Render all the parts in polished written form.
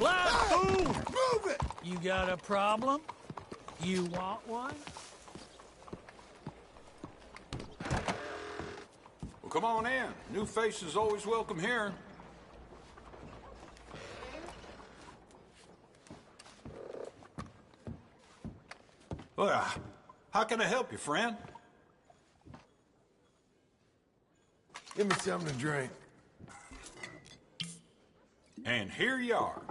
Black fool! Move it! You got a problem? You want one? Well, come on in. New faces always welcome here. Well, how can I help you, friend? Give me something to drink. And here you are.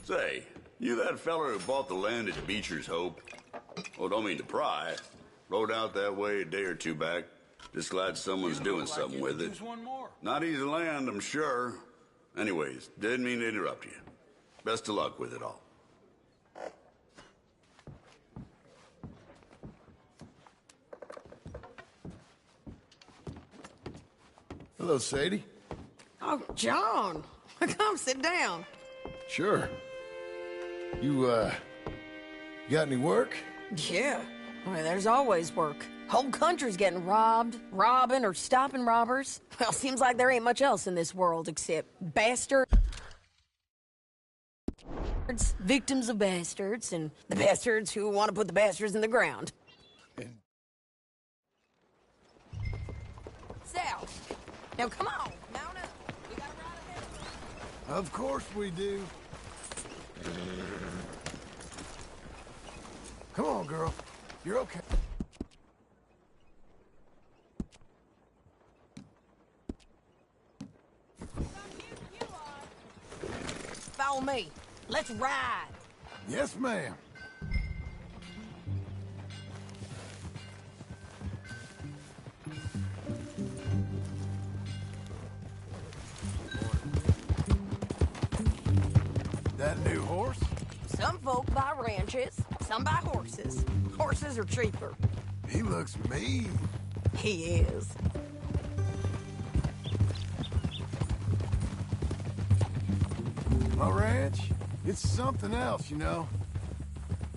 Say, you that feller who bought the land at Beecher's Hope? Oh, don't mean to pry. Rode out that way a day or two back. Just glad someone's doing something with it. One more. Not easy land, I'm sure. Anyways, didn't mean to interrupt you. Best of luck with it all. Hello, Sadie. Oh, John. Come sit down. Sure. You got any work? Yeah. Well, there's always work. Whole country's getting robbed, robbing, or stopping robbers. Well, seems like there ain't much else in this world except bastards, victims of bastards, and the bastards who want to put the bastards in the ground. South. Now, come on. Mount up. We got a ride ahead of us. Of course we do. Come on, girl. You're okay. Follow me. Let's ride. Yes, ma'am. That new horse? Some folk buy ranches, some buy horses. Horses are cheaper. He looks mean. He is. My ranch, it's something else, you know.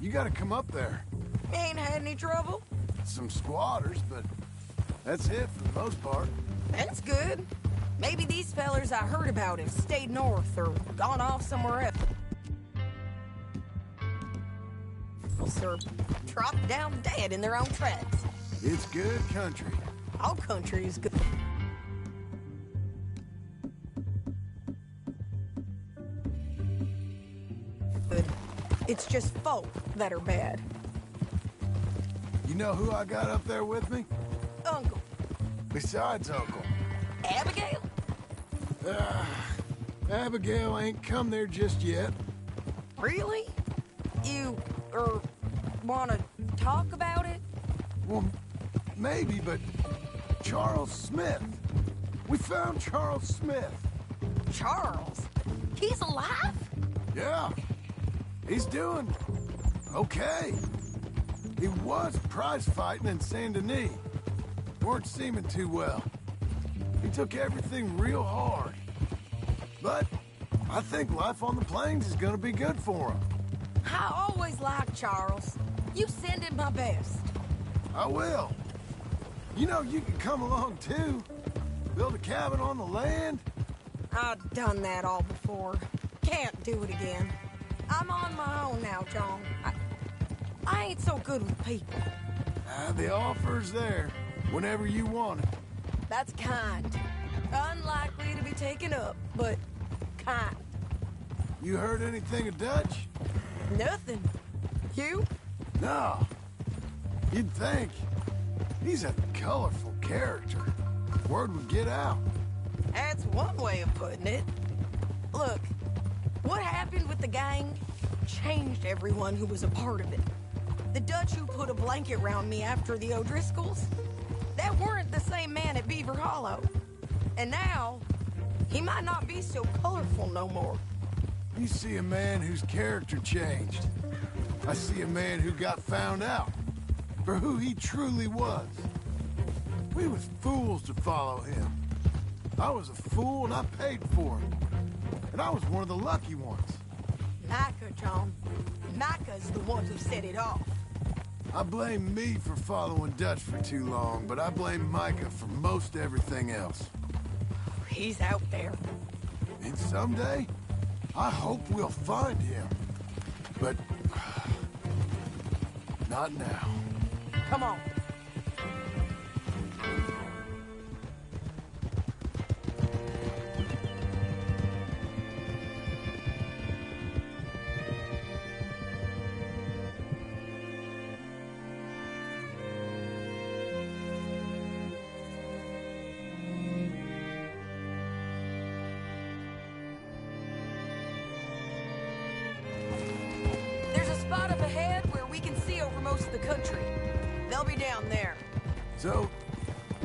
You gotta come up there. Ain't had any trouble? Some squatters, but that's it for the most part. That's good. Maybe these fellers I heard about have stayed north or gone off somewhere else. Or dropped down dead in their own tracks. It's good country. All country is good. It's just folk that are bad. You know who I got up there with me? Uncle. Besides Uncle. Abigail? Abigail ain't come there just yet. Really? You, wanna talk about it? Well, maybe, but Charles Smith. We found Charles Smith. Charles? He's alive? Yeah. He's doing okay. He was prize fighting in Saint Denis. Weren't seeming too well. He took everything real hard. But I think life on the plains is gonna be good for him. I always liked Charles. You send him my best. I will. You know, you can come along too. Build a cabin on the land. I've done that all before. Can't do it again. I'm on my own now, John. I ain't so good with people. The offer's there whenever you want it. That's kind. Unlikely to be taken up, but kind. You heard anything of Dutch? Nothing. You? No. You'd think. He's a colorful character. Word would get out. That's one way of putting it. Look, what happened with the gang changed everyone who was a part of it. The Dutch who put a blanket around me after the O'Driscolls, that weren't the same man at Beaver Hollow. And now, he might not be so colorful no more. You see a man whose character changed. I see a man who got found out for who he truly was. We was fools to follow him. I was a fool and I paid for it. And I was one of the lucky ones. Micah, John. Micah's the one who set it off. I blame me for following Dutch for too long, but I blame Micah for most everything else. he's out there. And someday, I hope we'll find him. But... not now. Come on. There's a spot up ahead where we can see over most of the country. They'll be down there. So,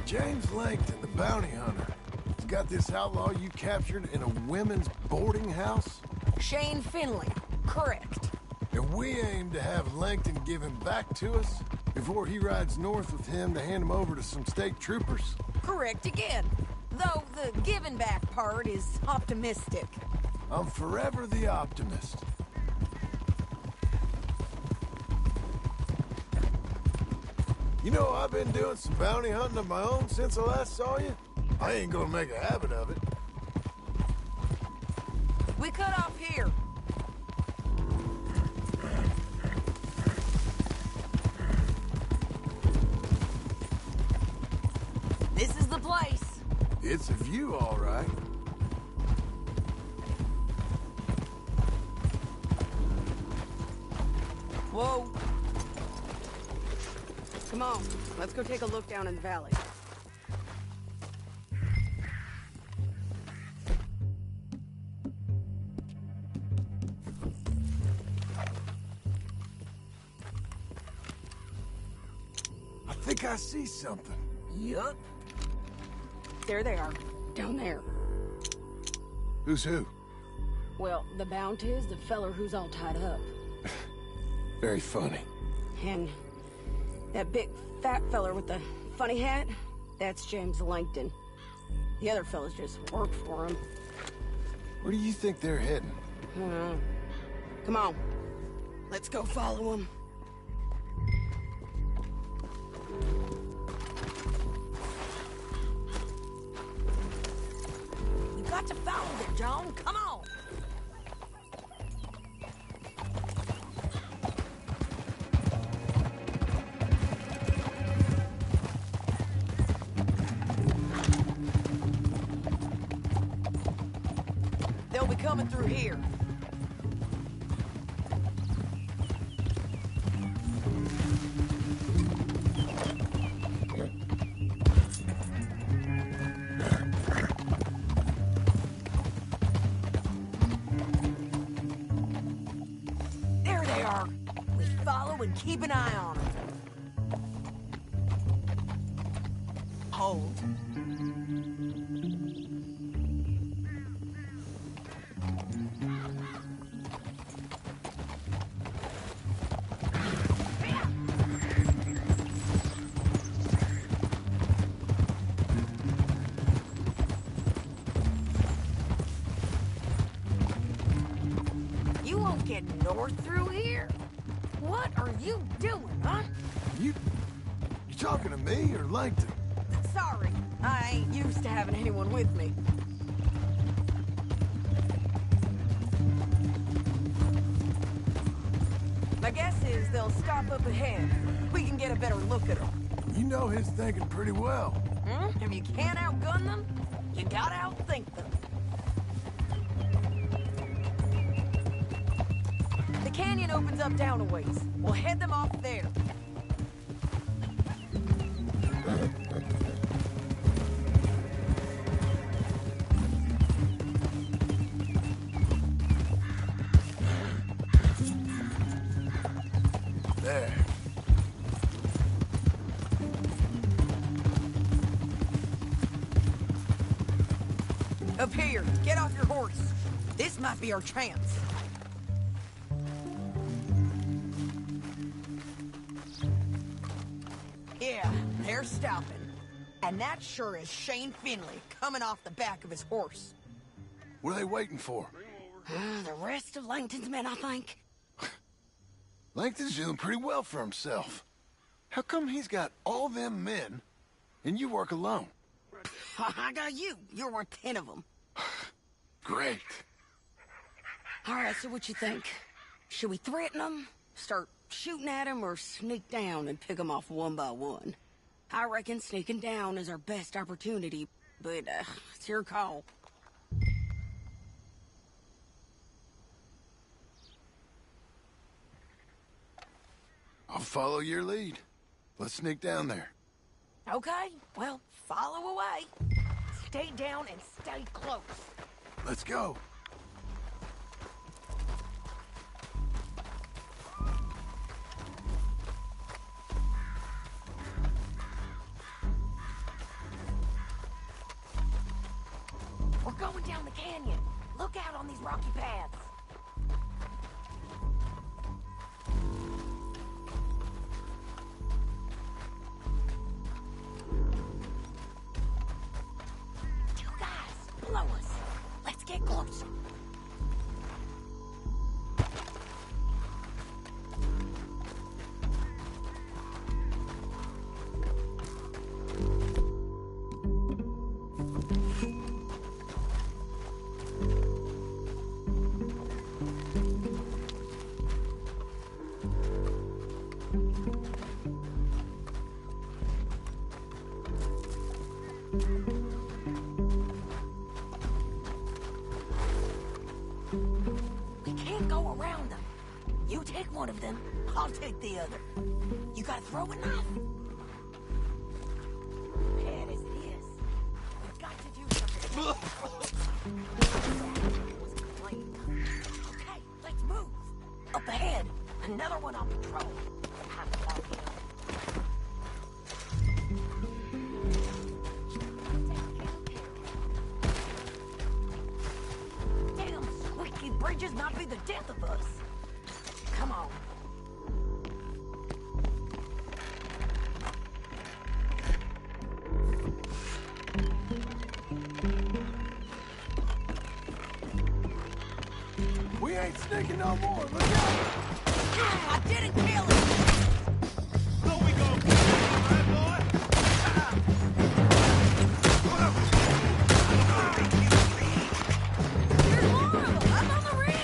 James Langton, the bounty hunter, has got this outlaw you captured in a women's boarding house? Shane Finley. Correct. And we aim to have Langton give him back to us before he rides north with him to hand him over to some state troopers? Correct again. Though the giving back part is optimistic. I'm forever the optimist. You know, I've been doing some bounty hunting of my own since I last saw you. I ain't gonna make a habit of it. We cut off here. This is the place. It's a view, all right. Whoa. Come on, let's go take a look down in the valley. I think I see something. Yup. There they are, down there. Who's who? Well, the bounty is the feller who's all tied up. Very funny. And that big fat feller with the funny hat, that's James Langton. The other fellas just work for him. Where do you think they're heading? I don't know. Come on, let's go follow them. You got to follow them, John. Come on. They'll be coming through here. There they are. We follow and keep an eye on them. Hold. You won't get north through here? What are you doing, huh? You talking to me or Langton? Sorry, I ain't used to having anyone with me. My guess is they'll stop up ahead. We can get a better look at them. You know his thinking pretty well. Hmm? If you can't outgun them, you gotta outthink them. The canyon opens up down a ways. We'll head them off there. There. Up here, get off your horse. This might be our chance. Yeah, they're stopping. And that sure is Shane Finley coming off the back of his horse. What are they waiting for? The rest of Langton's men, I think. Langton's doing pretty well for himself. How come he's got all them men and you work alone? I got you. You're worth 10 of them. Great. All right, so what you think? Should we threaten them, start shooting at them, or sneak down and pick them off one by one? I reckon sneaking down is our best opportunity, but it's your call. I'll follow your lead. Let's sneak down there. Okay, well, follow away. Stay down and stay close. Let's go. We're going down the canyon. Look out on these rocky paths. Two guys below us. Let's get closer. We can't go around them. You take one of them, I'll take the other. You got a throwing knife? Bad as it is, we've got to do something. Okay, let's move. Up ahead, another one on patrol. Have to lock him. Damn squeaky bridges might be the death of us. Come on. We ain't sneaking no more. Look out! I didn't kill him. There's more of them. I'm on the ridge.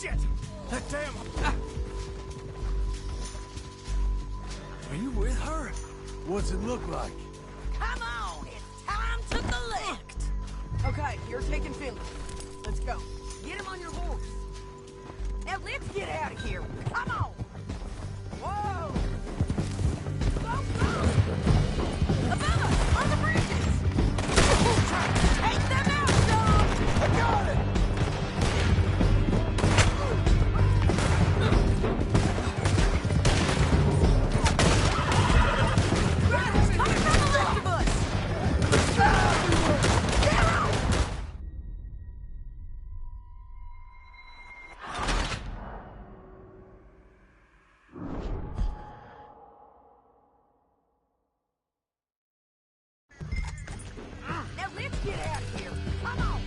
shit! That damn... Are you with her? What's it look like? Come on, it's time to collect. Okay, you're taking Finley. Let's go. Get him on your horse. Now let's get out of here. Come on. Whoa. Go, go. Above us, on the bridges. Take them out, John. I got it! Riders coming from the left of us. They're on. Now let's get out of here. Come on.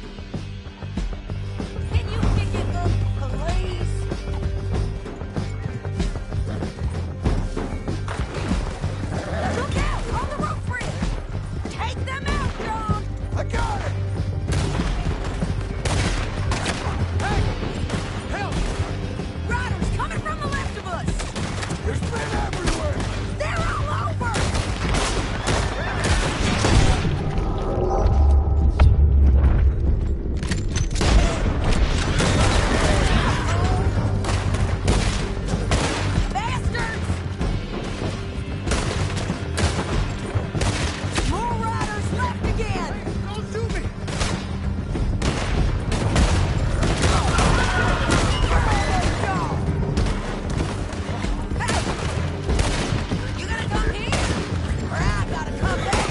Can you pick it up, please? Look out on the rope bridge. Take them out, John. I got it! Hey! Help! Riders coming from the left of us. There's men everywhere! They're all over. Bastards! More riders left again. Don't do me! Hey! You gonna come here? Or I gotta come back?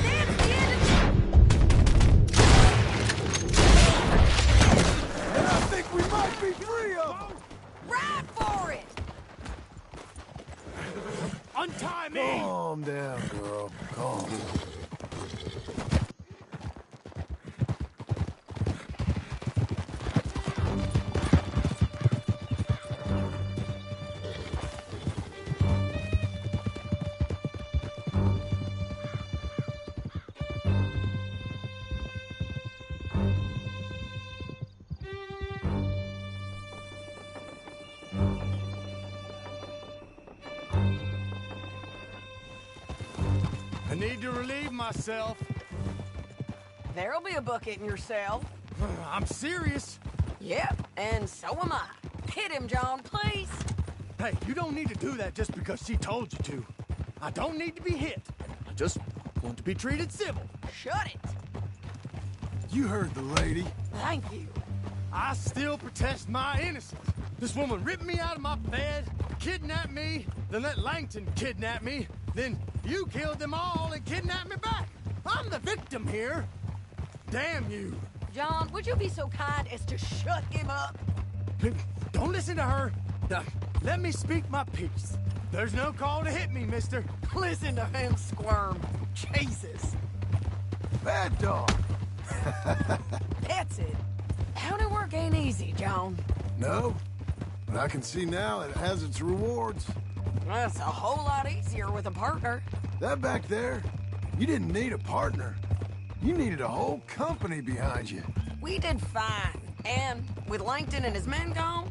That's the end of And I think we might be free of them! Ride for it! Untie me! Calm down, girl. Calm. I need to relieve myself. There'll be a bucket in your cell. I'm serious. Yep, and so am I. Hit him, John, please. Hey, you don't need to do that just because she told you to. I don't need to be hit. I just want to be treated civil. Shut it. You heard the lady. Thank you. I still protest my innocence. This woman ripped me out of my bed, kidnapped me, then let Langton kidnap me, then you killed them all and kidnapped me back. I'm the victim here. Damn you. John, would you be so kind as to shut him up? Don't listen to her. Let me speak my piece. There's no call to hit me, mister. Listen to him squirm. Jesus. Bad dog. That's it. County work ain't easy, John. No, but I can see now it has its rewards. That's a whole lot easier with a partner. That back there, you didn't need a partner. You needed a whole company behind you. We did fine. And with Langton and his men gone,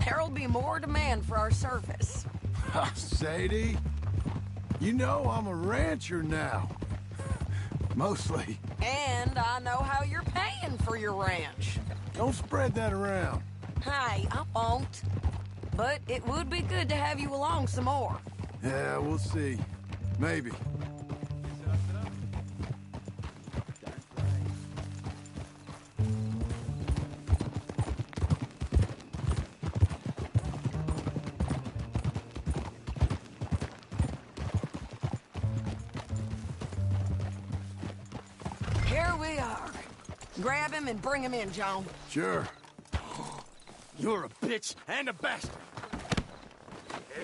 there'll be more demand for our service. Sadie, you know I'm a rancher now. Mostly. And I know how you're paying for your ranch. Don't spread that around. Hey, I won't. But it would be good to have you along some more. Yeah, we'll see. Maybe. Here we are. Grab him and bring him in, John. Sure. You're a bitch and a bastard.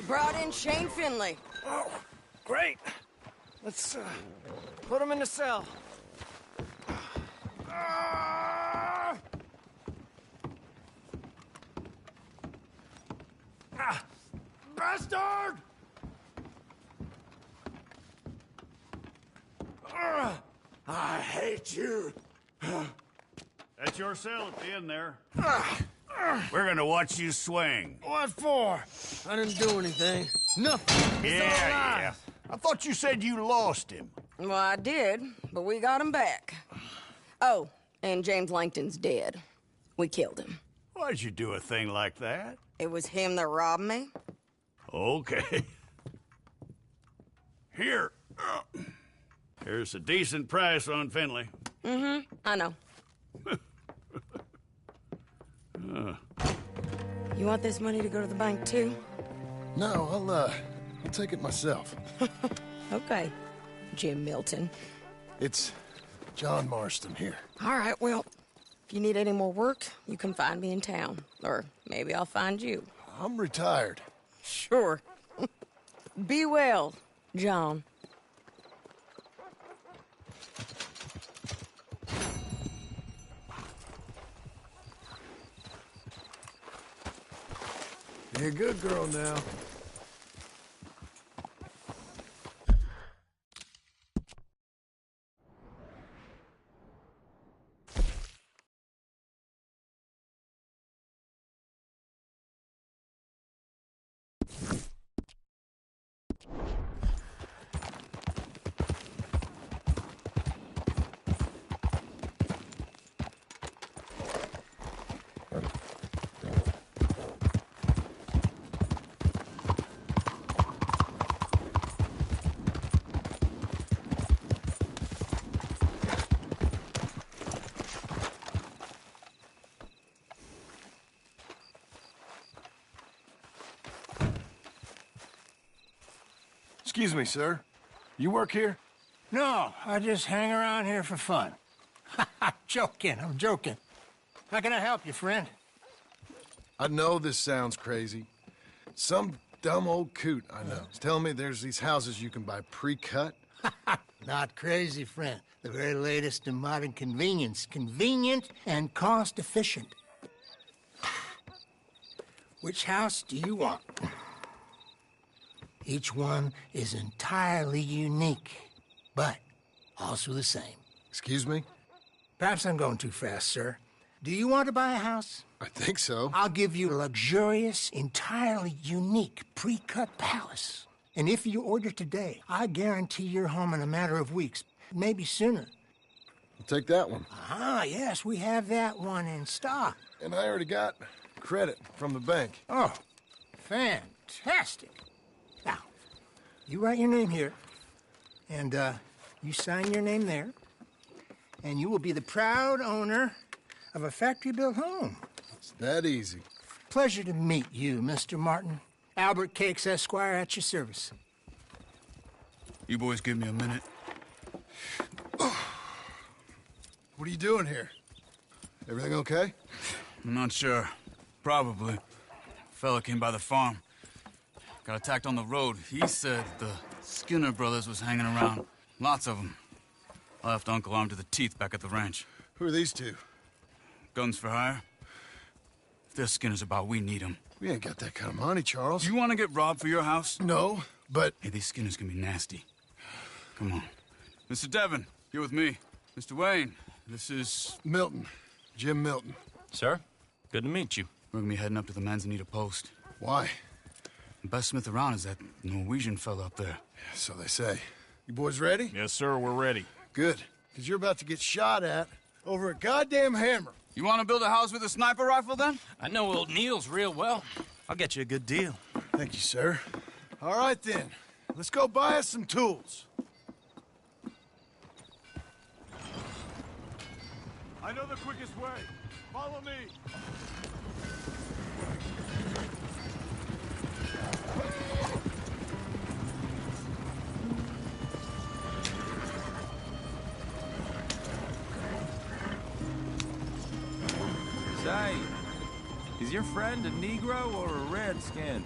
Brought in Shane Finley. Oh, great. Let's put him in the cell. Bastard! I hate you. That's your cell at the end there. We're gonna watch you swing. What for? I didn't do anything. Nothing. Yeah. I thought you said you lost him. Well, I did, but we got him back. Oh, and James Langton's dead. We killed him. Why'd you do a thing like that? It was him that robbed me. Okay. Here. Here's a decent price on Finley. Mm-hmm, I know. You want this money to go to the bank, too? No, I'll take it myself. Okay, Jim Milton. It's John Marston here. All right, well, if you need any more work, you can find me in town. Or maybe I'll find you. I'm retired. Sure. Be well, John. You're a good girl now. Excuse me, sir. You work here? No, I just hang around here for fun. I'm joking. How can I help you, friend? I know this sounds crazy. Some dumb old coot I know is telling me there's these houses you can buy pre-cut. Not crazy, friend. The very latest in modern convenience. Convenient and cost-efficient. Which house do you want? Each one is entirely unique, but also the same. Excuse me? Perhaps I'm going too fast, sir. Do you want to buy a house? I think so. I'll give you a luxurious, entirely unique pre-cut palace. And if you order today, I guarantee you're home in a matter of weeks, maybe sooner. I'll take that one. Ah, yes, we have that one in stock. And I already got credit from the bank. Oh, fantastic. Now, you write your name here, and you sign your name there, and you will be the proud owner of a factory-built home. It's that easy. Pleasure to meet you, Mr. Martin. Albert Cakes, Esquire, at your service. You boys give me a minute. What are you doing here? Everything okay? I'm not sure. Probably. Fella came by the farm. Got attacked on the road. He said the Skinner brothers was hanging around. Lots of them. I left Uncle armed to the teeth back at the ranch. Who are these two? Guns for hire? If there's Skinner's about, we need them. We ain't got that kind of money, Charles. You want to get robbed for your house? No, but... Hey, these Skinners can be nasty. Come on. Mr. Devon, you're with me. Mr. Wayne, this is... Milton. Jim Milton. Sir, good to meet you. We're gonna be heading up to the Manzanita post. Why? The best smith around is that Norwegian fella up there. So they say. You boys ready? Yes, sir, we're ready. Good. Because you're about to get shot at over a goddamn hammer. You want to build a house with a sniper rifle, then? I know old Neil's real well. I'll get you a good deal. Thank you, sir. All right, then. Let's go buy us some tools. I know the quickest way. Follow me. Say, is your friend a Negro or a Redskin?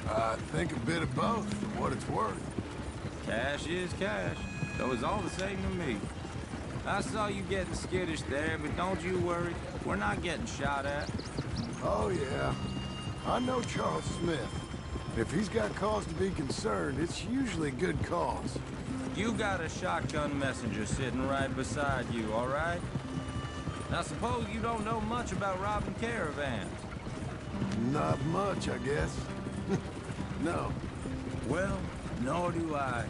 I think a bit of both, for what it's worth. Cash is cash, though it's all the same to me. I saw you getting skittish there, but don't you worry. We're not getting shot at. Oh, yeah. I know Charles Smith. If he's got cause to be concerned, it's usually good cause. You got a shotgun messenger sitting right beside you, all right? Now, suppose you don't know much about robbing caravans. Not much, I guess. No. Well, nor do I.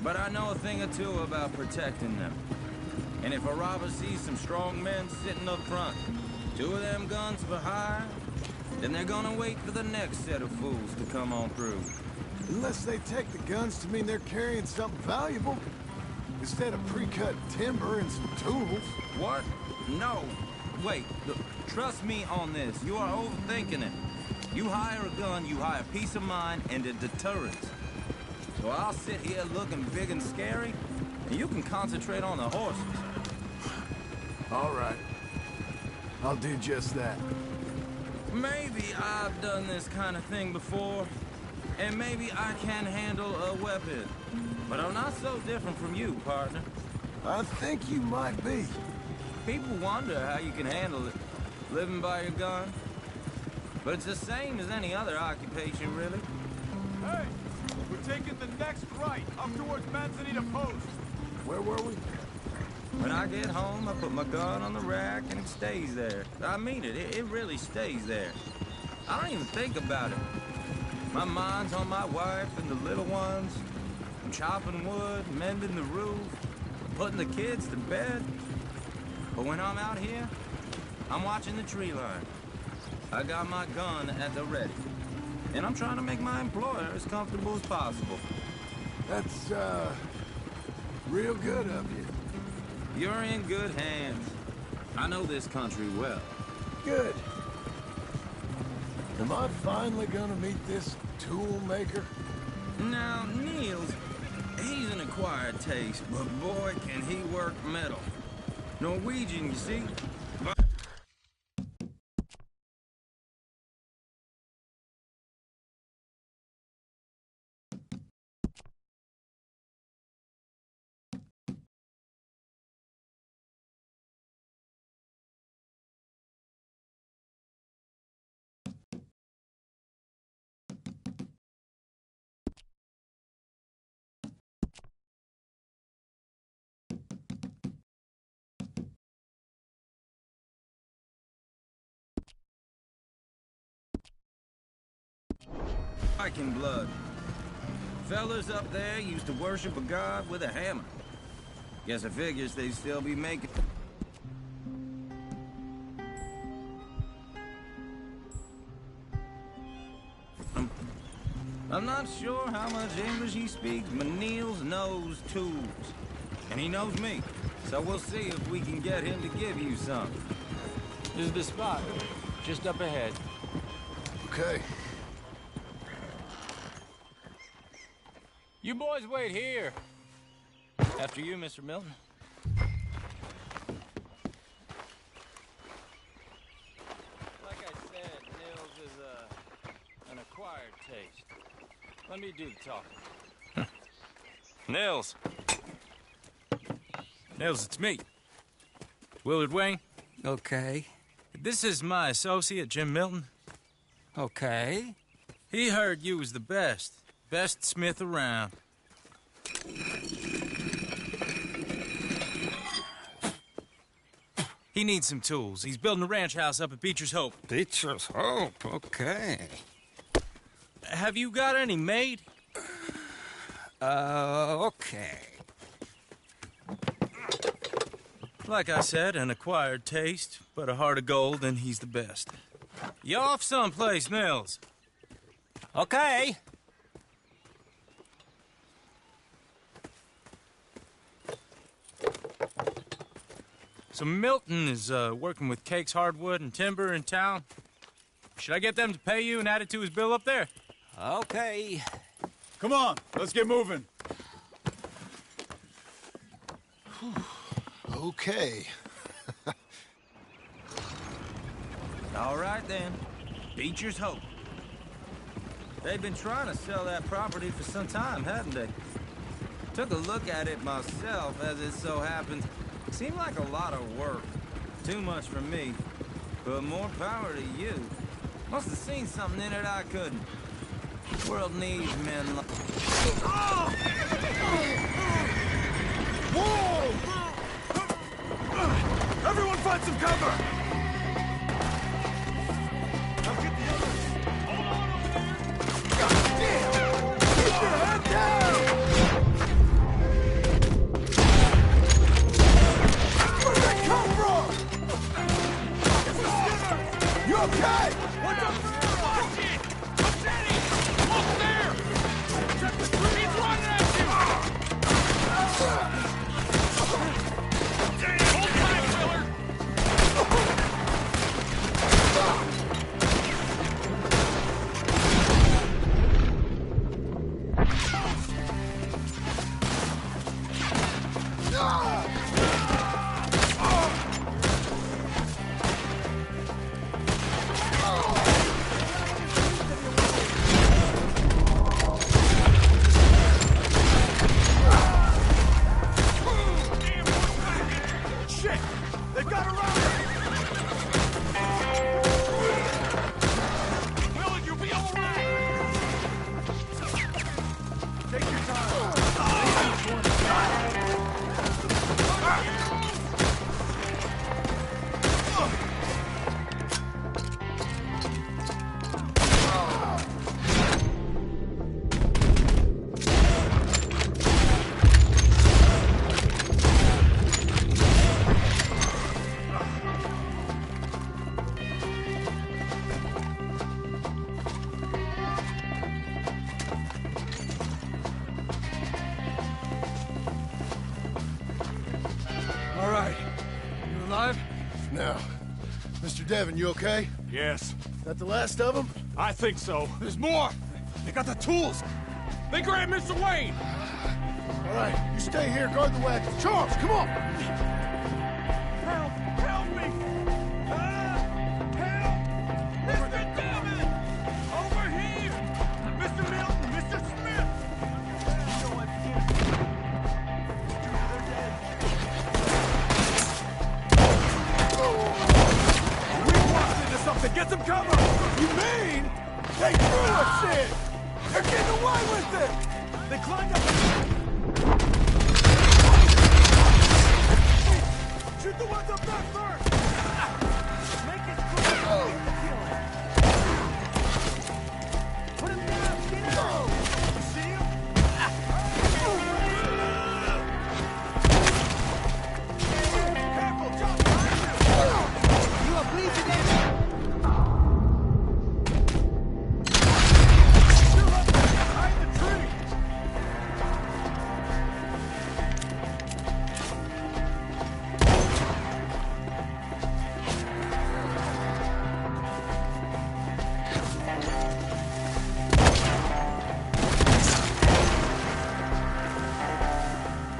But I know a thing or two about protecting them. And if a robber sees some strong men sitting up front, 2 of them guns for hire, then they're gonna wait for the next set of fools to come on through. Unless they take the guns to mean they're carrying something valuable. Instead of pre-cut timber and some tools. What? No. Wait, look, trust me on this. You are overthinking it. You hire a gun, you hire peace of mind and a deterrence. So I'll sit here looking big and scary, and you can concentrate on the horses. All right. I'll do just that. Maybe I've done this kind of thing before, and maybe I can handle a weapon. But I'm not so different from you, partner. I think you might be. People wonder how you can handle it, living by your gun. But it's the same as any other occupation, really. Hey! We're taking the next right, up towards Manzanita Post. Where were we? When I get home, I put my gun on the rack and it stays there. I mean it, it really stays there. I don't even think about it. My mind's on my wife and the little ones. I'm chopping wood, mending the roof, putting the kids to bed. But when I'm out here, I'm watching the tree line. I got my gun at the ready. And I'm trying to make my employer as comfortable as possible. That's, real good of you. You're in good hands. I know this country well. Good. Am I finally gonna meet this tool maker? Now, Niels, he's an acquired taste, but boy, can he work metal. Norwegian, you see? Viking blood. Fellas up there used to worship a god with a hammer. Guess I figures they'd still be making... I'm not sure how much English he speaks, but Niels knows tools. And he knows me. So we'll see if we can get him to give you some. This is the spot. Just up ahead. Okay. You boys wait here. After you, Mr. Milton. Like I said, Nils is an acquired taste. Let me do the talking. Nils. Nils, it's me. Willard Wayne. Okay. This is my associate, Jim Milton. Okay. He heard you was the best. Best smith around. He needs some tools. He's building a ranch house up at Beecher's Hope. Beecher's Hope, okay. Have you got any made? Okay. Like I said, an acquired taste, but a heart of gold, and he's the best. You off someplace, Nils? Okay. So Milton is working with Cake's Hardwood and Timber in town. Should I get them to pay you and add it to his bill up there? Okay. Come on, let's get moving. Okay. All right, then. Beecher's Hope. They've been trying to sell that property for some time, haven't they? Took a look at it myself, as it so happens. Seemed like a lot of work. Too much for me. But more power to you. Must have seen something in it I couldn't. The world needs men like... Whoa! Everyone fight! want some cover? I'll get the others. Hold on over there. God damn! Keep your head down! Where did that come from? It's the Skinner! You okay? What's up there? Watch it! What's that? Look there! Check the tree! He's running at you! Hold tight, Miller! Shit! They got around her! Will, you'll be all right! Take your time. All right. You alive? No. Mr. Devon, you okay? Yes, That the last of them? I think so. There's more! They got the tools! They grabbed Mr. Wayne! All right, you stay here, guard the wagon. Charles, come on! Help! Help me! Help! Mr. Devon! Over here! Mr. Milton! Mr. Smith! You know what, we walked into something! Get some cover! You mean they threw us in? They're getting away with it! They climbed up! Shoot the ones up there first! Make it clear! Kill him! Put him down! Get out! You see him? Careful! Jump behind you! You are bleeding in! Still up there behind the tree!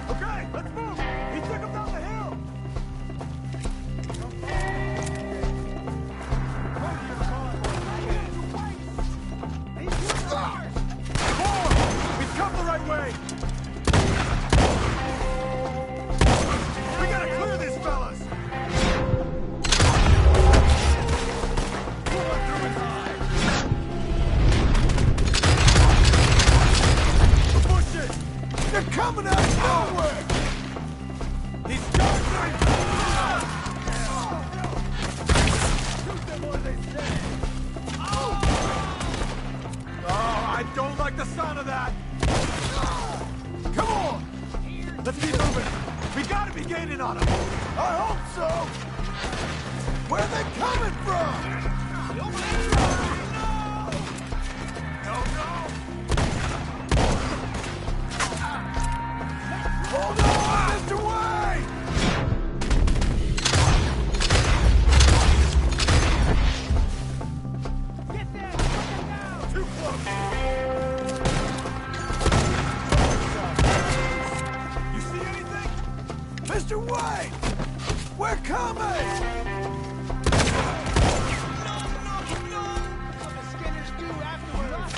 Okay, let's move! He took him down the hill! He's come the right way! We gotta clear these fellas! Pull one through his eye! Push it! They're coming out of nowhere! He's charging! Shoot them or they stay! Oh, I don't like the sound of that! Come on! Let's keep moving! We gotta be gaining on them! I hope so! Where are they coming from? No! Hold on, Mr. Wayne! Get there! Get down! Too close! You see anything? Mr. Wayne! We're coming! What the Skinners do afterwards?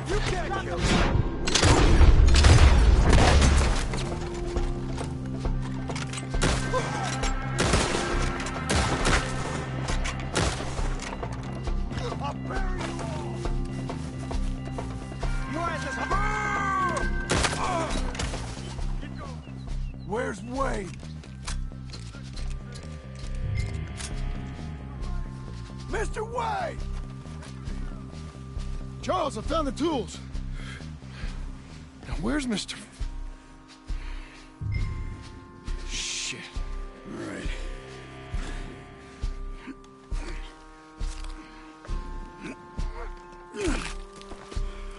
You can't kill him! I'll bury you all! You asses! Keep going! Where's Wayne? Mr. Wayne! Charles, I found the tools. Now, where's Mr. Shit. All right.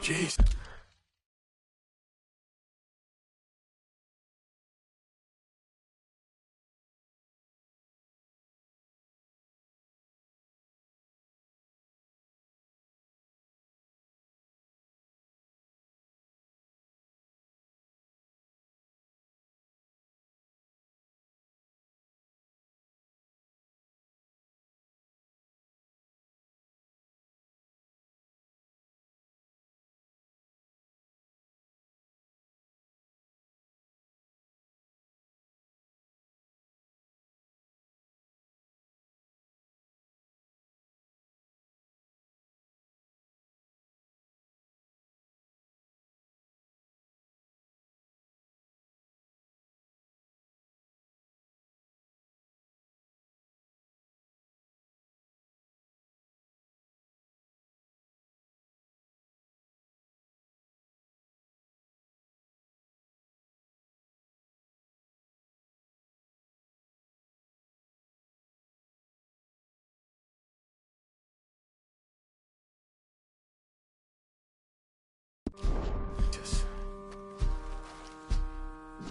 Jeez.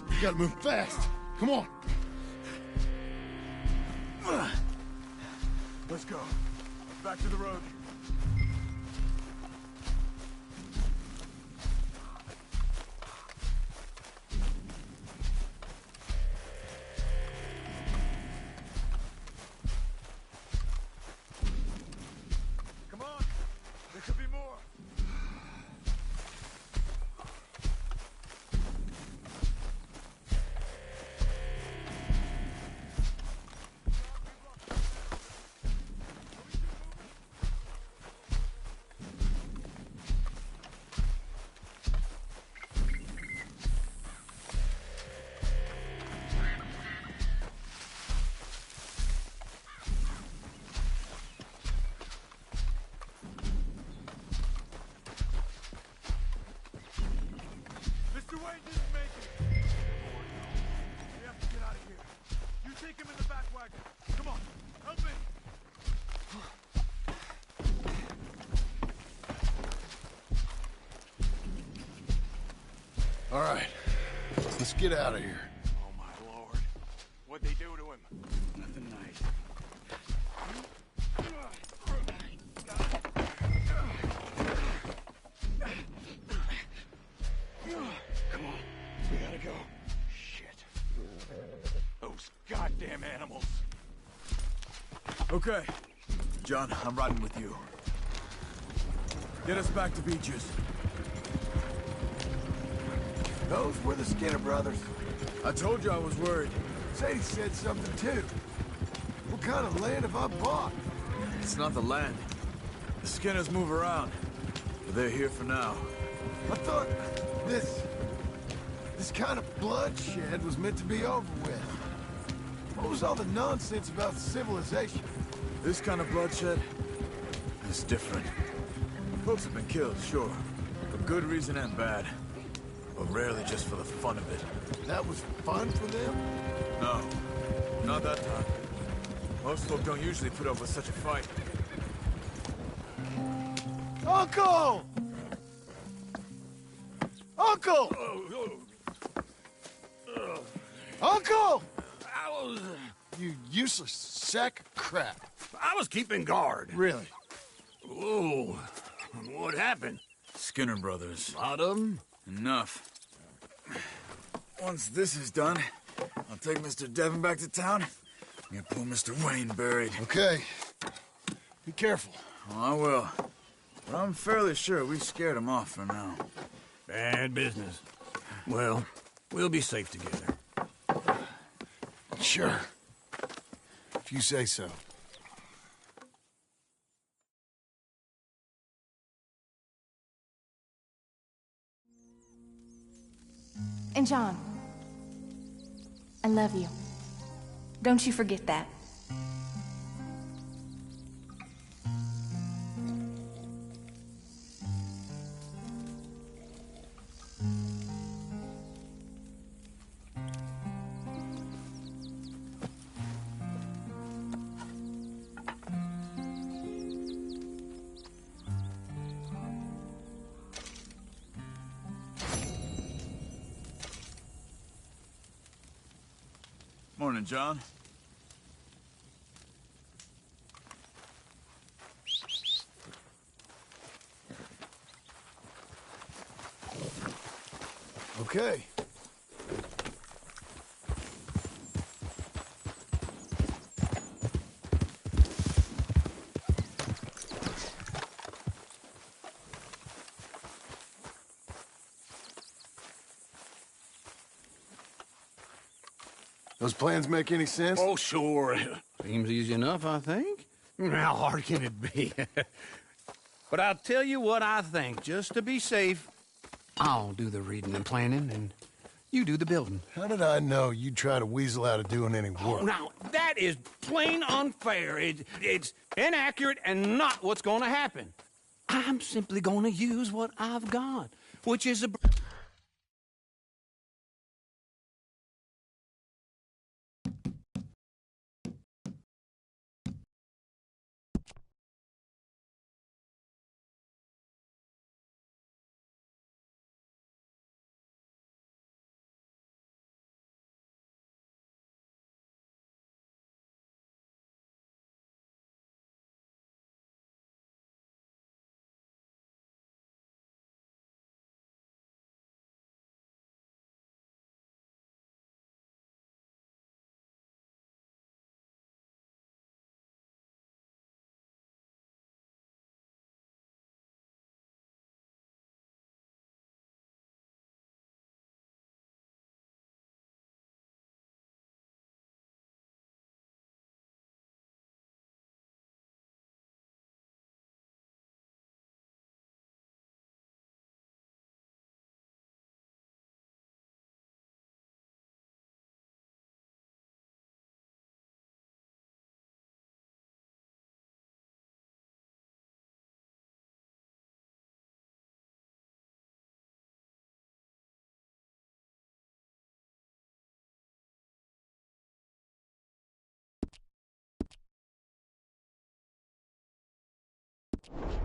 You gotta move fast. Come on. Let's go. Back to the road. Come on. There could be more. All right, let's get out of here. Oh, my lord. What'd they do to him? Nothing nice. Come on, we gotta go. Shit. Those goddamn animals. Okay. John, I'm riding with you. Get us back to Beaches. Those were the Skinner brothers? I told you I was worried. Sadie said something too. What kind of land have I bought? It's not the land. The Skinners move around, but they're here for now. I thought this kind of bloodshed was meant to be over with. What was all the nonsense about civilization? This kind of bloodshed is different. Folks have been killed, sure, for good reason and bad. But rarely just for the fun of it. That was fun for them? No, not that time. Most folk don't usually put up with such a fight. Uncle! Uncle! Uncle! You useless sack of crap. I was keeping guard. Really? Whoa. What happened? Skinner brothers. Lot of them? Enough. Once this is done, I'll take Mr. Devon back to town and get poor Mr. Wayne buried. Okay. Be careful. Oh, I will. But I'm fairly sure we scared him off for now. Bad business. Well, we'll be safe together. Sure. If you say so. And John, I love you. Don't you forget that. Morning, John. Okay. Those plans make any sense? Oh, sure. Seems easy enough, I think. How hard can it be? But I'll tell you what I think, just to be safe. I'll do the reading and planning, and you do the building. How did I know you'd try to weasel out of doing any work? Oh, now, that is plain unfair. It's inaccurate and not what's going to happen. I'm simply going to use what I've got, which is a...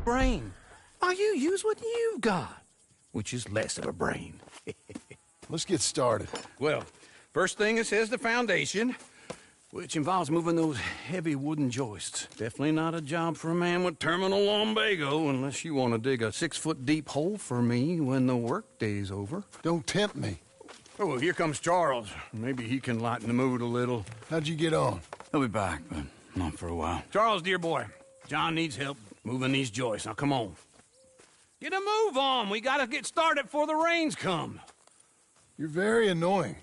brain. Now you use what you've got, which is less of a brain. Let's get started. Well, first thing it says the foundation, which involves moving those heavy wooden joists. Definitely not a job for a man with terminal lumbago, unless you want to dig a 6-foot deep hole for me when the workday's over. Don't tempt me. Oh, well, here comes Charles. Maybe he can lighten the mood a little. How'd you get on? He'll be back, but not for a while. Charles, dear boy, John needs help moving these joists. Now, come on. Get a move on. We gotta get started before the rains come. You're very annoying.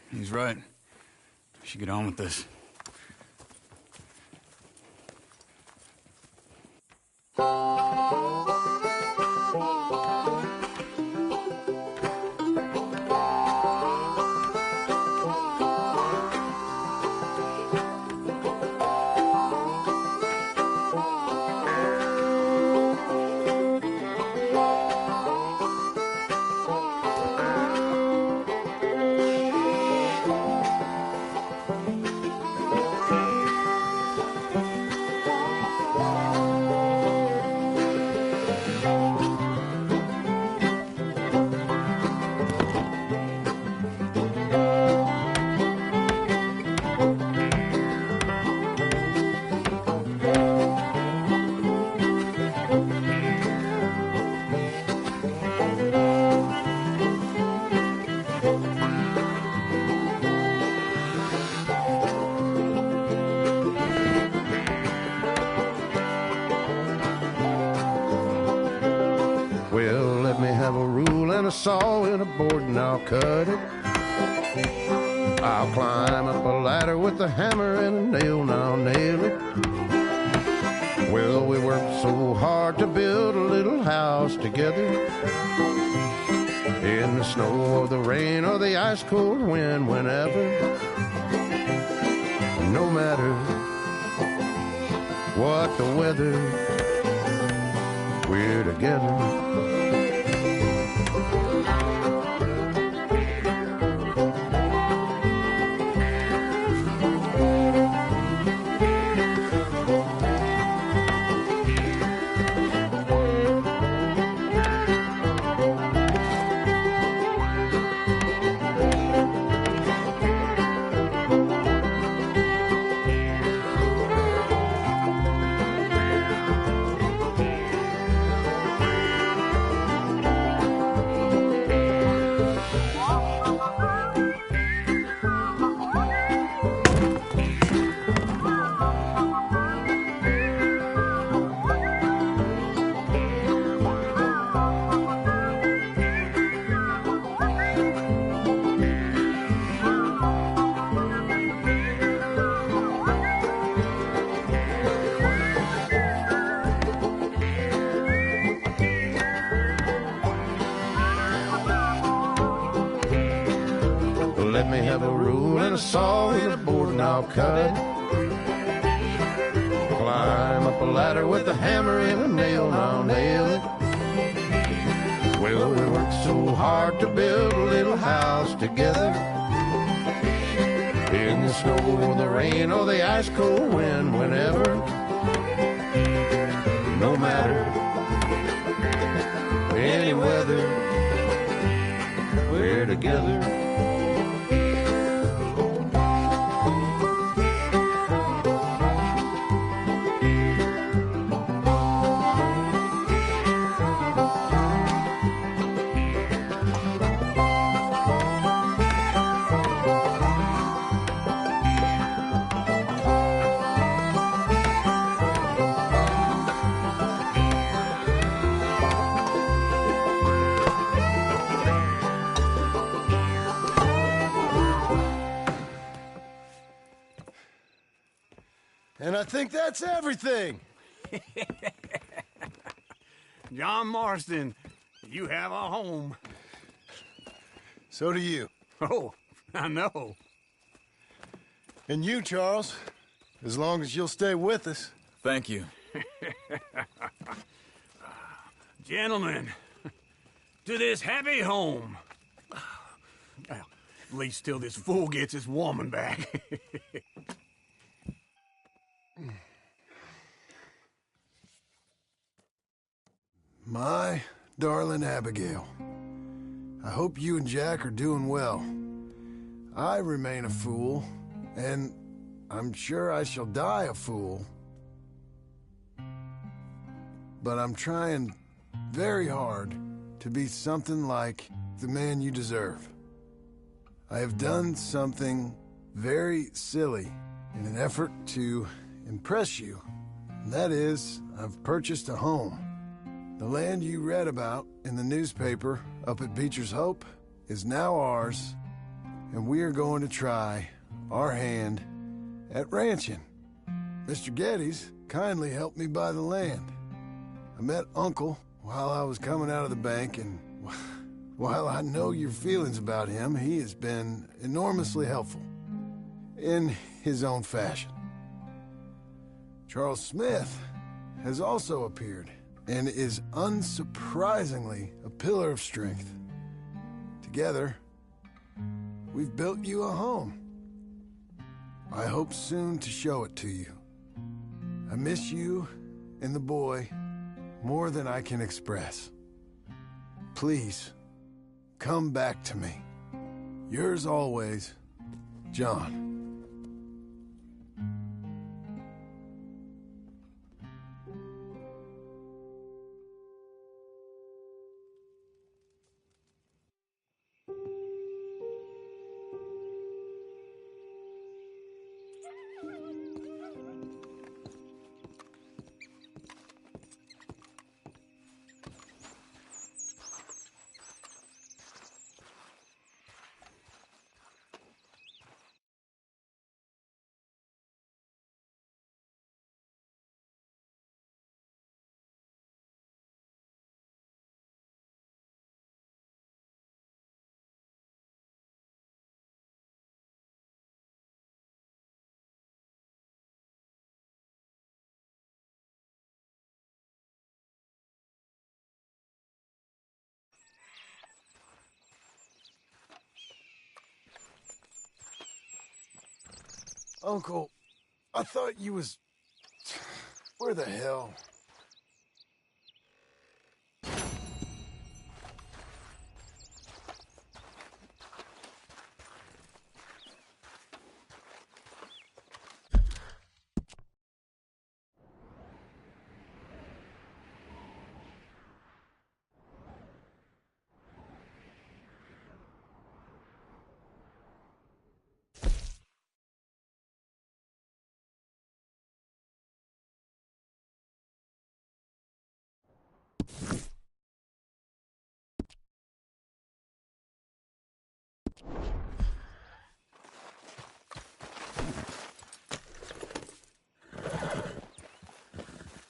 He's right. We should get on with this. Well, let me have a rule and a saw and a board and I'll cut it. I'll climb up a ladder with a hammer and a nail and I'll nail it. Well, we worked so hard to build a little house together. In the snow or the rain or the ice cold wind, whenever, no matter what the weather, we're together. Let me have a rule and a saw and a board and I'll cut it. Climb up a ladder with a hammer and a nail and I'll nail it. Well, we worked so hard to build a little house together. In the snow or the rain or the ice cold wind, whenever, no matter any weather, we're together. And I think that's everything. John Marston, you have a home. So do you. Oh, I know. And you, Charles, as long as you'll stay with us. Thank you. Gentlemen, to this happy home. Well, at least till this fool gets his woman back. My darling Abigail, I hope you and Jack are doing well. I remain a fool, and I'm sure I shall die a fool. But I'm trying very hard to be something like the man you deserve. I have done something very silly in an effort to impress you. And that is, I've purchased a home. The land you read about in the newspaper up at Beecher's Hope is now ours, and we are going to try our hand at ranching. Mr. Geddes kindly helped me buy the land. I met Uncle while I was coming out of the bank, and while I know your feelings about him, he has been enormously helpful in his own fashion. Charles Smith has also appeared and is unsurprisingly a pillar of strength. Together, we've built you a home. I hope soon to show it to you. I miss you and the boy more than I can express. Please, come back to me. Yours always, John. Uncle, I thought you was... Where the hell?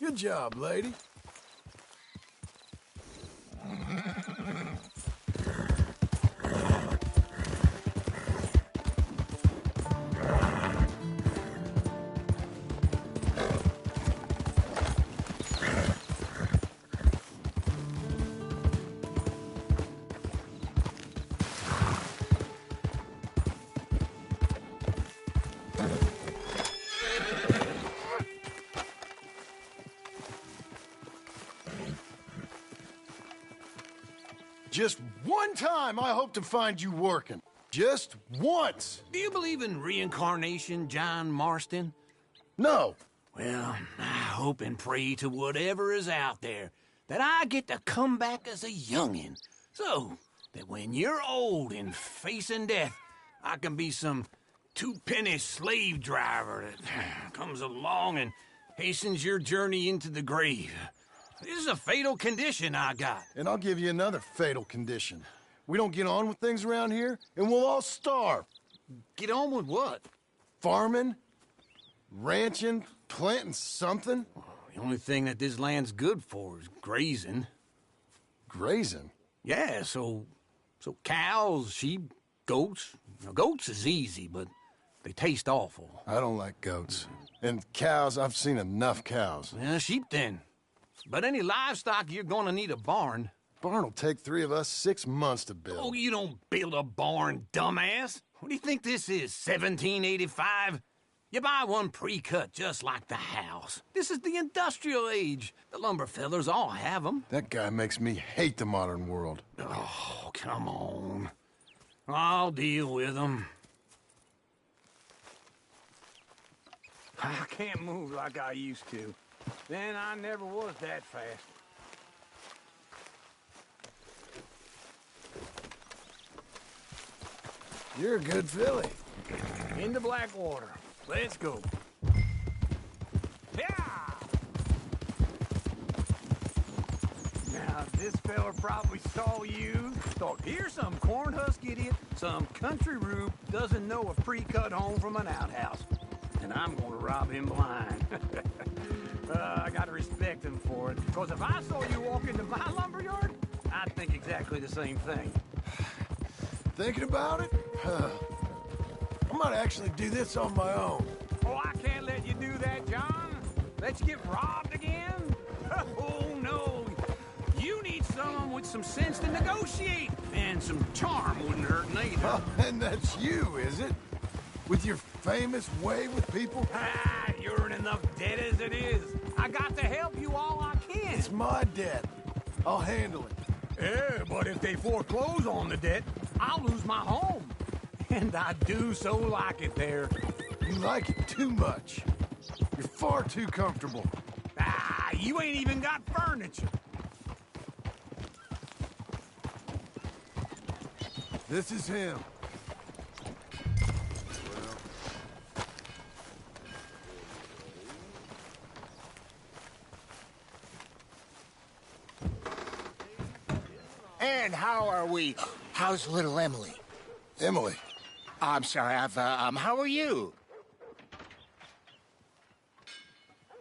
Good job, lady. Just one time I hope to find you working. Just once. Do you believe in reincarnation, John Marston? No. Well, I hope and pray to whatever is out there that I get to come back as a youngin', so that when you're old and facing death, I can be some two-penny slave driver that comes along and hastens your journey into the grave. This is a fatal condition I got. And I'll give you another fatal condition. We don't get on with things around here, and we'll all starve. Get on with what? Farming, ranching, planting something. The only thing that this land's good for is grazing. Grazing? Yeah, so cows, sheep, goats. Now, goats is easy, but they taste awful. I don't like goats. And cows, I've seen enough cows. Yeah, sheep then. But any livestock, you're gonna need a barn. Barn will take 3 of us 6 months to build. Oh, you don't build a barn, dumbass. What do you think this is, 1785? You buy one pre-cut just like the house. This is the industrial age. The lumber fellers all have them. That guy makes me hate the modern world. Oh, come on. I'll deal with them. I can't move like I used to. Then I never was that fast. You're a good filly. Into Blackwater. Let's go. Yeah! Now, this fella probably saw you, thought, here's some corn-husk idiot, some country rube doesn't know a pre-cut home from an outhouse. And I'm gonna rob him blind. I gotta respect him for it, because if I saw you walk into my lumberyard, I'd think exactly the same thing. Thinking about it? I might actually do this on my own. Oh, I can't let you do that, John. Let you get robbed again? Oh, no. You need someone with some sense to negotiate, and some charm wouldn't hurt neither. And that's you, is it? With your famous way with people? Ah, you're in enough debt as it is. I got to help you all I can. It's my debt. I'll handle it. Yeah, but if they foreclose on the debt, I'll lose my home. And I do so like it there. You like it too much. You're far too comfortable. Ah, you ain't even got furniture. This is him. And how are we? How's little Emily? Emily? I'm sorry, how are you?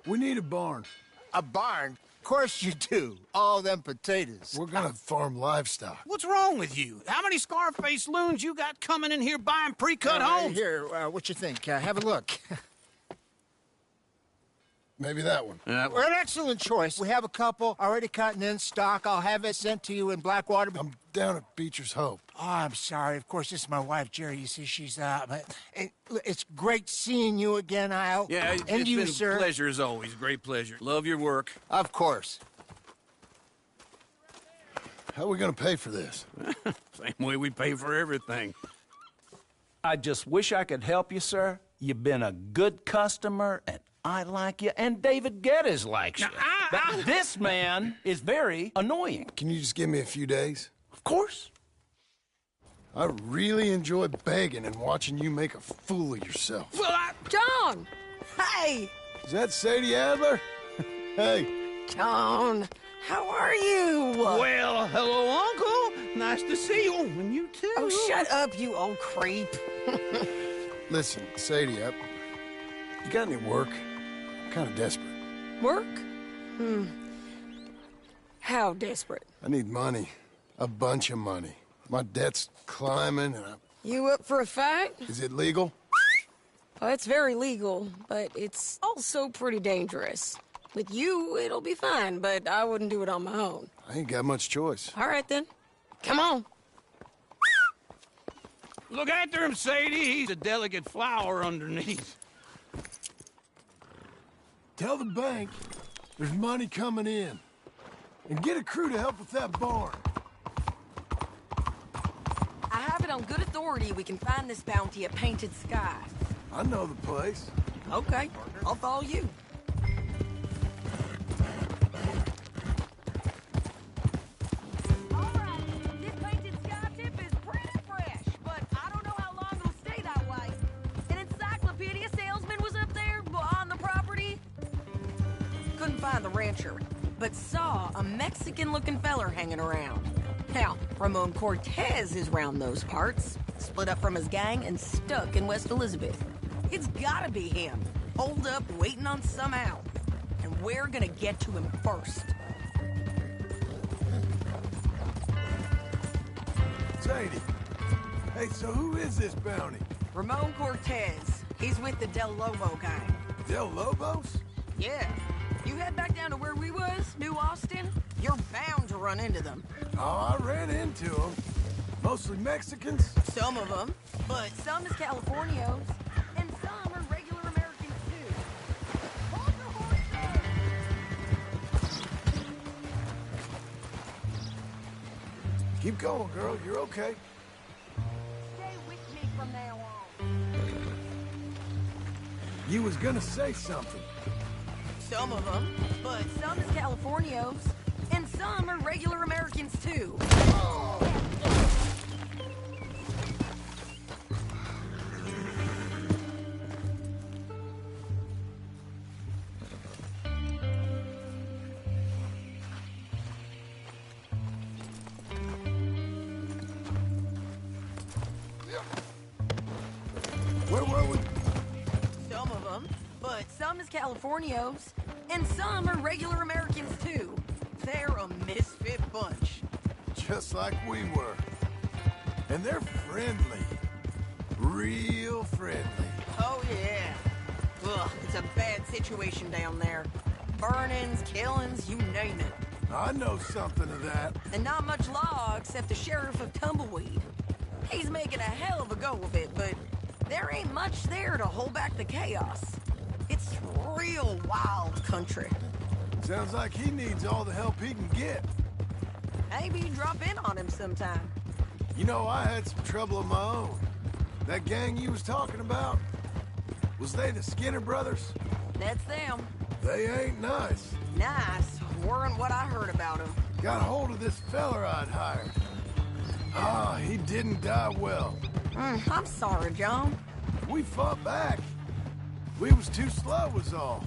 We need a barn. A barn? Of course you do. All them potatoes. We're gonna farm livestock. What's wrong with you? How many Scarface loons you got coming in here buying pre-cut homes? Here, what you think? Have a look. Maybe that one. Well, an excellent choice. We have a couple already cutting in stock. I'll have it sent to you in Blackwater. I'm down at Beecher's Hope. Oh, I'm sorry. Of course, this is my wife, Jerry. You see, she's it's great seeing you again, Al. Yeah, and it's you, been sir. a pleasure as always. Great pleasure. Love your work. Of course. How are we gonna pay for this? Same way we pay for everything. I just wish I could help you, sir. You've been a good customer, and I like you, and David Geddes likes you. But this man is very annoying. Can you just give me a few days? Of course. I really enjoy begging and watching you make a fool of yourself. John! Hey! Is that Sadie Adler? Hey. John, how are you? Well, hello, Uncle. Nice to see you. And you too. Oh, shut up, you old creep. Listen, Sadie, you got any work? I'm kind of desperate. Work? How desperate? I need money. A bunch of money. My debt's climbing and You up for a fight? Is it legal? Well, it's very legal, but it's also pretty dangerous. With you, it'll be fine, but I wouldn't do it on my own. I ain't got much choice. All right, then. Come on. Look after him, Sadie. He's a delicate flower underneath. Tell the bank there's money coming in. And get a crew to help with that barn. I have it on good authority we can find this bounty at Painted Sky. I know the place. Okay, I'll follow you. Find the rancher, but saw a Mexican-looking feller hanging around. Now, Ramon Cortez is round those parts, split up from his gang and stuck in West Elizabeth. It's gotta be him, holed up waiting on some out. And we're gonna get to him first. Sadie, hey, so who is this bounty? Ramon Cortez. He's with the Del Lobo gang. Del Lobos? Yeah. You head back down to where we was, New Austin, you're bound to run into them. Oh, I ran into them. Mostly Mexicans? Some of them, but some is Californios, and some are regular Americans, too. Hold your horses! Keep going, girl. You're okay. Stay with me from now on. You was gonna say something. Some of them, but some is Californios, and some are regular Americans, too. Where were we? Some of them, but some is Californios, and some are regular Americans, too. They're a misfit bunch. Just like we were. And they're friendly. Real friendly. Oh, yeah. Ugh, it's a bad situation down there. Burnings, killings, you name it. I know something of that. And not much law except the sheriff of Tumbleweed. He's making a hell of a go of it, but there ain't much there to hold back the chaos. It's real wild country. Sounds like he needs all the help he can get. Maybe drop in on him sometime. You know, I had some trouble of my own. That gang you was talking about, was they the Skinner brothers? That's them. They ain't nice. Nice weren't what I heard about them. Got hold of this feller I'd hired. Ah, he didn't die well. I'm sorry, John. We fought back. We was too slow was all.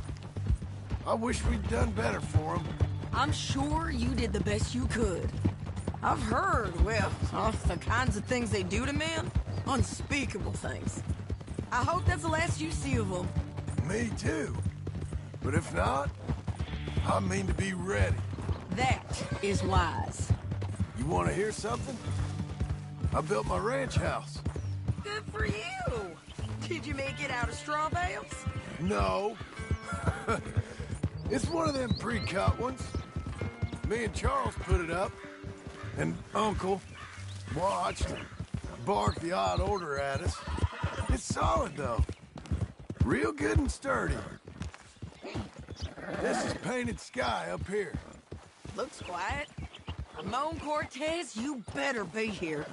I wish we'd done better for him. I'm sure you did the best you could. I've heard, well, of the kinds of things they do to men. Unspeakable things. I hope that's the last you see of them. Me too. But if not, I mean to be ready. That is wise. You want to hear something? I built my ranch house. Good for you. Did you make it out of straw bales? No. It's one of them pre-cut ones. Me and Charles put it up, and Uncle watched and barked the odd order at us. It's solid, though. Real good and sturdy. This is painted sky up here. Looks quiet. Ramon Cortez, you better be here.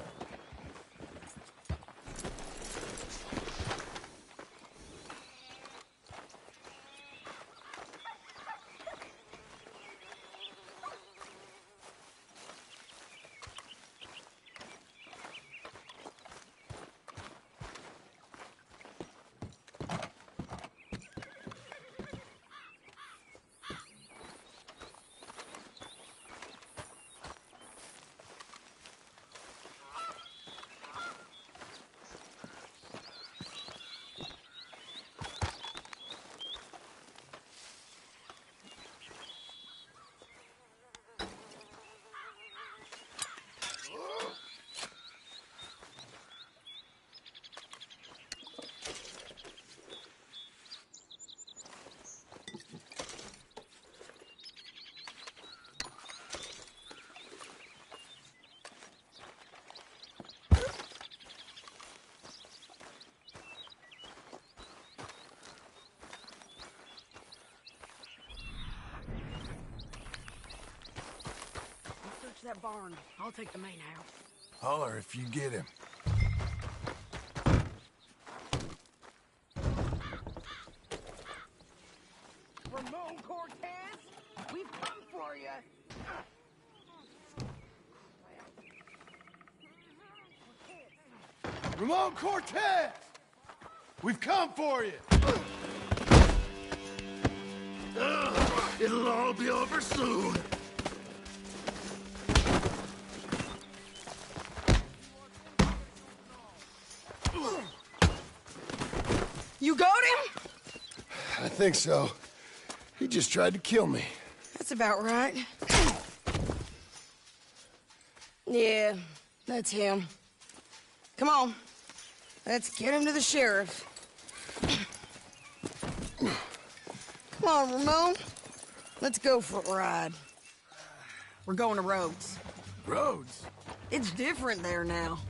That barn. I'll take the main house. Holler if you get him. Ramon Cortez, we've come for you. Ramon Cortez! We've come for you! It'll all be over soon. You got him? I think so. He just tried to kill me. That's about right. Yeah, that's him. Come on. Let's get him to the sheriff. Come on, Ramon. Let's go for a ride. We're going to Rhodes. Rhodes? It's different there now.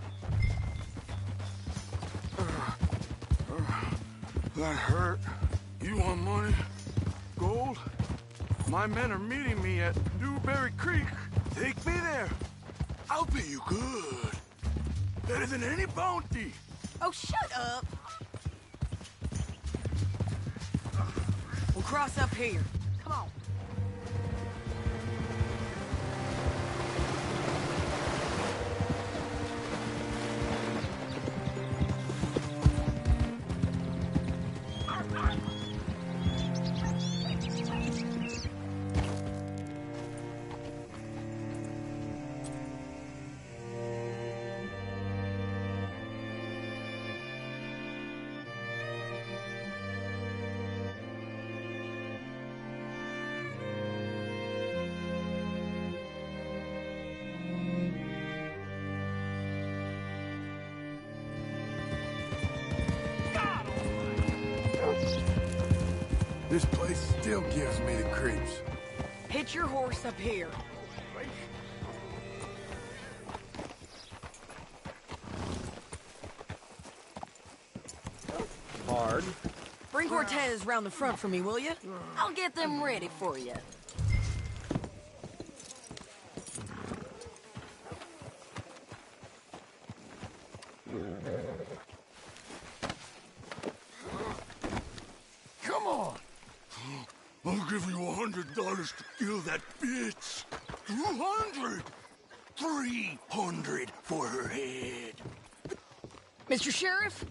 That hurt. You want money? Gold? My men are meeting me at Newberry Creek. Take me there. I'll pay you good. Better than any bounty. Oh, shut up. We'll cross up here. Come on. This place still gives me the creeps. Hitch your horse up here. Hard. Bring Cortez round the front for me, will you? I'll get them ready for you. Come on! I'll give you $100 to kill that bitch. 200! 300 for her head. Mr. Sheriff?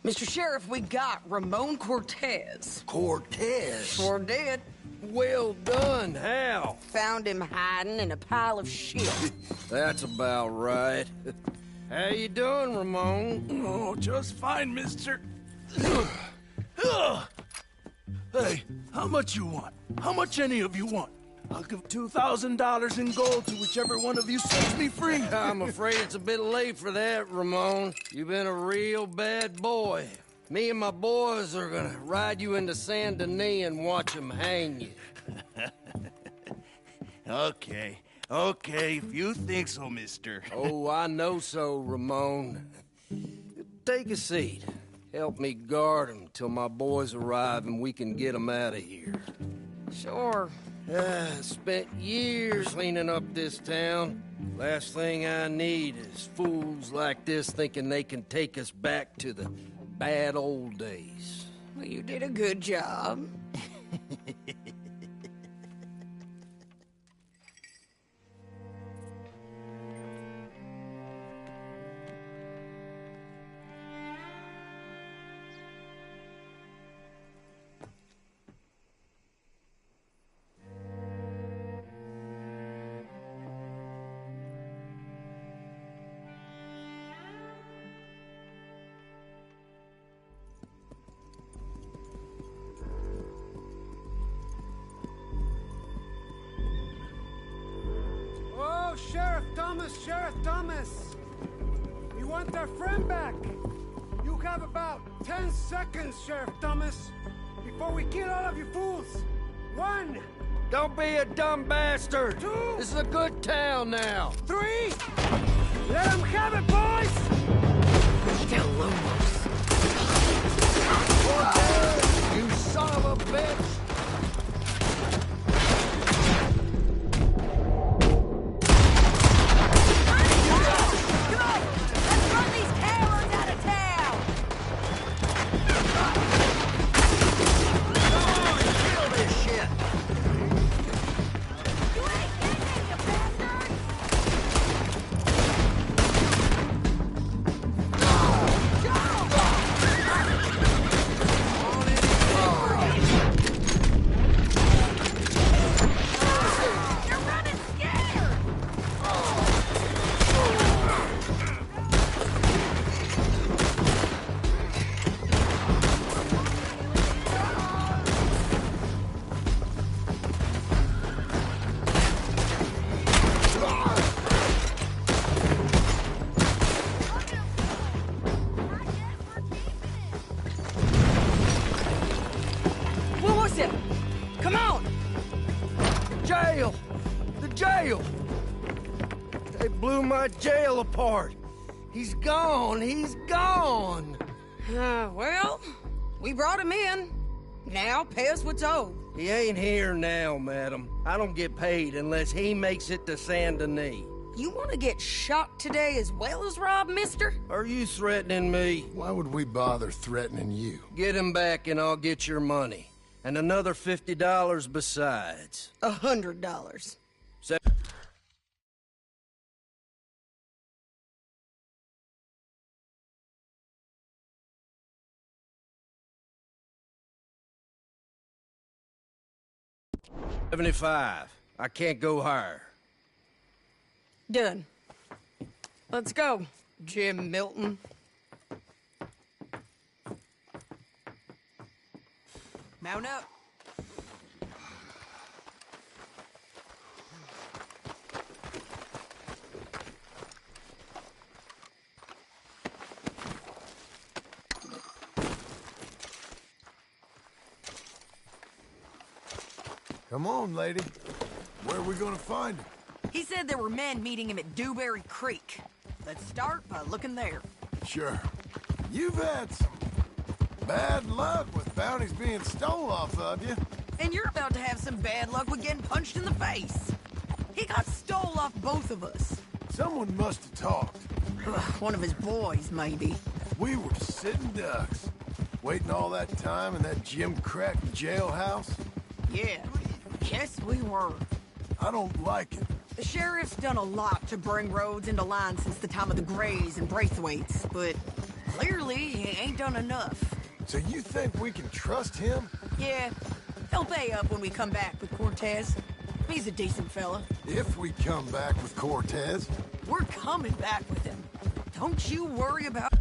Mr. Sheriff, we got Ramon Cortez. Cortez? Sure did. Well done, Hal. Found him hiding in a pile of shit. That's about right. How you doing, Ramon? Oh, just fine, mister. Hey, how much you want? How much any of you want? I'll give $2,000 in gold to whichever one of you sets me free. I'm afraid it's a bit late for that, Ramon. You've been a real bad boy. Me and my boys are gonna ride you into Saint Denis and watch them hang you. Okay, if you think so, mister. Oh, I know so, Ramon. Take a seat. Help me guard them till my boys arrive and we can get them out of here. Sure. Spent years cleaning up this town. Last thing I need is fools like this thinking they can take us back to the bad old days. Well, you did a good job. Sheriff Thomas! We want our friend back! You have about 10 seconds, Sheriff Thomas, before we kill all of you fools! 1! Don't be a dumb bastard! 2! This is a good town now! 3! Let them have it, boys! Still Lumos. You son of a bitch! My jail apart. He's gone. He's gone. Well, we brought him in. Now pay us what's owed. He ain't here now, madam. I don't get paid unless he makes it to Saint Denis. You want to get shot today as well as rob, mister? Are you threatening me? Why would we bother threatening you? Get him back and I'll get your money. And another $50 besides. $100. $75. I can't go higher. Done. Let's go, Jim Milton. Mount up. Come on, lady. Where are we gonna find him? He said there were men meeting him at Dewberry Creek. Let's start by looking there. Sure. You've had some bad luck with bounties being stole off of you. And you're about to have some bad luck with getting punched in the face. He got stole off both of us. Someone must have talked. One of his boys, maybe. We were sitting ducks, waiting all that time in that gim-crack jailhouse. Yeah, yes we were. I don't like it. The sheriff's done a lot to bring roads into line since the time of the Greys and Braithwaites, but clearly he ain't done enough. So you think we can trust him? Yeah, he'll pay up when we come back with Cortez. He's a decent fella. If we come back with Cortez. We're coming back with him. Don't you worry about...